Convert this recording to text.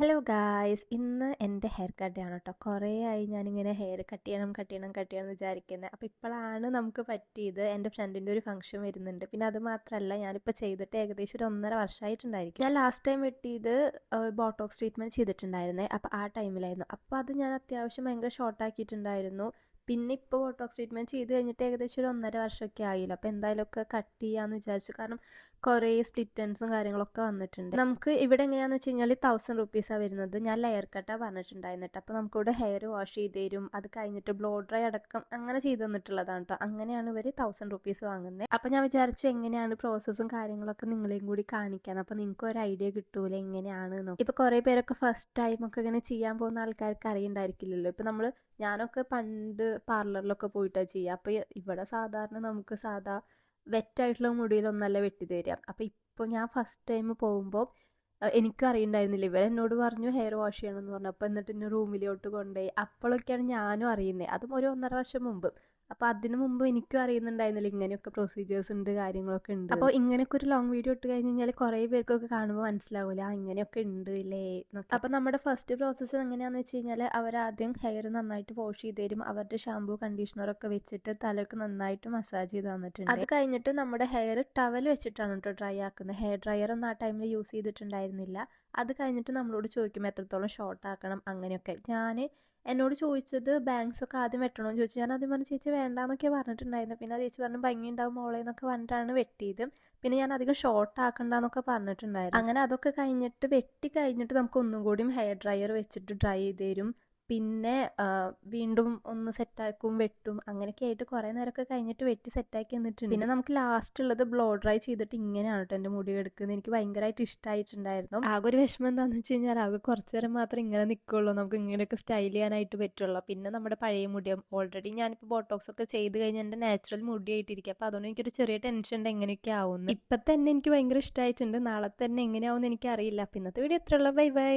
Hello guys, ഇന്ന് എൻ്റെ hair cut ആണ് കേട്ടോ. കുറേ ആയി ഞാനിങ്ങനെ ഹെയർ കട്ട് ചെയ്യണം എന്ന് വിചാരിക്കുന്നത്. അപ്പോൾ ഇപ്പോഴാണ് നമുക്ക് പറ്റിയത്. എൻ്റെ ഫ്രണ്ടിൻ്റെ ഒരു ഫംഗ്ഷൻ വരുന്നുണ്ട്. പിന്നെ അത് മാത്രമല്ല, ഞാനിപ്പോൾ ചെയ്തിട്ട് ഏകദേശം ഒരു 1.5 വർഷമായിട്ടുണ്ടായിരിക്കും. ഞാൻ ലാസ്റ്റ് ടൈം വെട്ടിയത് ബോട്ടോക്സ് ട്രീറ്റ്മെൻറ്റ് ചെയ്തിട്ടുണ്ടായിരുന്നേ. അപ്പോൾ ആ ടൈമിലായിരുന്നു. അപ്പോൾ അത് ഞാൻ അത്യാവശ്യം ഭയങ്കര ഷോർട്ടാക്കിയിട്ടുണ്ടായിരുന്നു. പിന്നെ ഇപ്പോൾ ബോട്ടോക്സ് ട്രീറ്റ്മെൻറ്റ് ചെയ്ത് കഴിഞ്ഞിട്ട് ഏകദേശം ഒരു 1.5 വർഷമൊക്കെ ആയില്ല. അപ്പോൾ എന്തായാലും ഒക്കെ കട്ട് ചെയ്യാമെന്ന് വിചാരിച്ചു. കാരണം കുറേ സ്പ്ലിറ്റൻസും കാര്യങ്ങളൊക്കെ വന്നിട്ടുണ്ട്. നമുക്ക് ഇവിടെ എങ്ങനെയാണെന്ന് വെച്ച് കഴിഞ്ഞാൽ 1000 റുപ്പീസാണ് വരുന്നത്. ഞാൻ ലെയർ കട്ടാണ് പറഞ്ഞിട്ടുണ്ടായിരുന്നിട്ട്. അപ്പോൾ നമുക്കിവിടെ ഹെയർ വാഷ് ചെയ്ത് തരും. അത് കഴിഞ്ഞിട്ട് ബ്ലോ ഡ്രൈ അടക്കം അങ്ങനെ ചെയ്ത് തന്നിട്ടുള്ളതാണ് കേട്ടോ. അങ്ങനെയാണ് ഇവർ 1000 റുപ്പീസ് വാങ്ങുന്നത്. അപ്പോൾ ഞാൻ വിചാരിച്ചു എങ്ങനെയാണ് പ്രോസസ്സും കാര്യങ്ങളൊക്കെ നിങ്ങളെയും കൂടി കാണിക്കാൻ. അപ്പോൾ നിങ്ങൾക്ക് ഒരു ഐഡിയ കിട്ടൂല എങ്ങനെയാണെന്നോ. ഇപ്പോൾ കുറേ പേരൊക്കെ ഫസ്റ്റ് ടൈമൊക്കെ ഇങ്ങനെ ചെയ്യാൻ പോകുന്ന ആൾക്കാർക്ക് അറിയണ്ടായിരിക്കില്ലല്ലോ. ഇപ്പോൾ ഞാനൊക്കെ പണ്ട് പാർലറിലൊക്കെ പോയിട്ടാണ് ചെയ്യുക. അപ്പോൾ ഇവിടെ സാധാരണ നമുക്ക് വെറ്റായിട്ടുള്ള മുടിയിലൊന്നല്ല വെട്ടി തരിക. അപ്പോൾ ഇപ്പോൾ ഞാൻ ഫസ്റ്റ് ടൈം പോകുമ്പോൾ എനിക്കും അറിയണ്ടായിരുന്നില്ല. ഇവരെന്നോട് പറഞ്ഞു ഹെയർ വാഷ് ചെയ്യണമെന്ന് പറഞ്ഞു. അപ്പോൾ എന്നിട്ട് എന്നെ റൂമിലോട്ട് കൊണ്ടുപോയി. അപ്പോഴൊക്കെയാണ് ഞാനും അറിയുന്നത്. അതും ഒരു 1.5 വർഷം മുമ്പ്. അപ്പോൾ അതിന് മുമ്പ് എനിക്കും അറിയുന്നുണ്ടായിരുന്നില്ല ഇങ്ങനെയൊക്കെ പ്രൊസീജിയേഴ്സ് ഉണ്ട്, കാര്യങ്ങളൊക്കെ ഉണ്ട്. അപ്പോൾ ഇങ്ങനെയൊക്കെ ഒരു ലോങ് വീഡിയോ ഇട്ട് കഴിഞ്ഞ് കഴിഞ്ഞാൽ കുറേ പേർക്കൊക്കെ കാണുമ്പോൾ മനസ്സിലാവില്ല ഇങ്ങനെയൊക്കെ ഉണ്ട് ഇല്ലേ എന്നൊക്കെ. അപ്പോൾ നമ്മുടെ ഫസ്റ്റ് പ്രോസസ്സ് എങ്ങനെയാണെന്ന് വെച്ച് കഴിഞ്ഞാൽ അവരാദ്യം ഹെയർ നന്നായിട്ട് വാഷ് ചെയ്ത് തരും. അവരുടെ ഷാമ്പൂ കണ്ടീഷണറൊക്കെ വെച്ചിട്ട് തലയൊക്കെ നന്നായിട്ട് മസാജ് ചെയ്ത് തന്നിട്ടുണ്ട്. അത് കഴിഞ്ഞിട്ട് നമ്മുടെ ഹെയർ ടവൽ വെച്ചിട്ടാണ് കേട്ടോ ഡ്രൈ ആക്കുന്നത്. ഹെയർ ഡ്രയർ ഒന്നും ആ ടൈമിൽ യൂസ് ചെയ്തിട്ടുണ്ടായിരുന്നില്ല. അത് കഴിഞ്ഞിട്ട് നമ്മളോട് ചോദിക്കും എത്രത്തോളം ഷോർട്ട് ആക്കണം അങ്ങനെയൊക്കെ. എന്നോട് ചോദിച്ചത് ബാങ്ക്സ് ഒക്കെ ആദ്യം വെട്ടണമെന്ന് ചോദിച്ചു. ഞാൻ ആദ്യം പറഞ്ഞു ചേച്ചി വേണ്ടാന്നൊക്കെ പറഞ്ഞിട്ടുണ്ടായിരുന്നു. പിന്നെ ചേച്ചി പറഞ്ഞു ഭംഗി ഉണ്ടാവും മോളെ എന്നൊക്കെ പറഞ്ഞിട്ടാണ് വെട്ടിയത്. പിന്നെ ഞാൻ അധികം ഷോർട്ട് ആക്കണ്ടെന്നൊക്കെ പറഞ്ഞിട്ടുണ്ടായിരുന്നു. അങ്ങനെ അതൊക്കെ കഴിഞ്ഞിട്ട് വെട്ടി കഴിഞ്ഞിട്ട് നമുക്ക് ഒന്നും കൂടിയും ഹെയർ ഡ്രയർ വെച്ചിട്ട് ഡ്രൈ ചെയ്ത് തരും. പിന്നെ വീണ്ടും ഒന്ന് സെറ്റാക്കും, വെട്ടും, അങ്ങനെയൊക്കെ ആയിട്ട് കുറേ നേരമൊക്കെ കഴിഞ്ഞിട്ട് വെട്ടി സെറ്റാക്കി എന്നിട്ടുണ്ട്. പിന്നെ നമുക്ക് ലാസ്റ്റ് ഉള്ളത് ബ്ലോ ഡ്രൈ ചെയ്തിട്ട് ഇങ്ങനെയാണ് കേട്ടോ എൻ്റെ മുടി എടുക്കുന്നത്. എനിക്ക് ഭയങ്കരമായിട്ട് ഇഷ്ടമായിട്ടുണ്ടായിരുന്നു. ആകെ ഒരു വിഷമം എന്താണെന്ന് വെച്ച് കഴിഞ്ഞാൽ ആകെ കുറച്ച് നേരം മാത്രമേ ഇങ്ങനെ നിൽക്കുള്ളൂ. നമുക്ക് ഇങ്ങനെയൊക്കെ സ്റ്റൈൽ ചെയ്യാനായിട്ട് പറ്റുള്ളൂ. പിന്നെ നമ്മുടെ പഴയ മുടിയും ഓൾറെഡി ഞാനിപ്പോൾ ബോട്ടോക്സ് ഒക്കെ ചെയ്ത് കഴിഞ്ഞാൽ എൻ്റെ നാച്ചുറൽ മുടിയായിട്ടിരിക്കും. അപ്പോൾ അതുകൊണ്ട് എനിക്കൊരു ചെറിയ ടെൻഷൻ ഉണ്ട് എങ്ങനെയൊക്കെ ആവുന്നു. ഇപ്പം തന്നെ എനിക്ക് ഭയങ്കര ഇഷ്ടമായിട്ടുണ്ട്. നാളെ തന്നെ എങ്ങനെയാവുമെന്ന് എനിക്കറിയില്ല. അപ്പോൾ ഇന്നത്തെ വീഡിയോ എത്രയുള്ളൂ. Bye bye.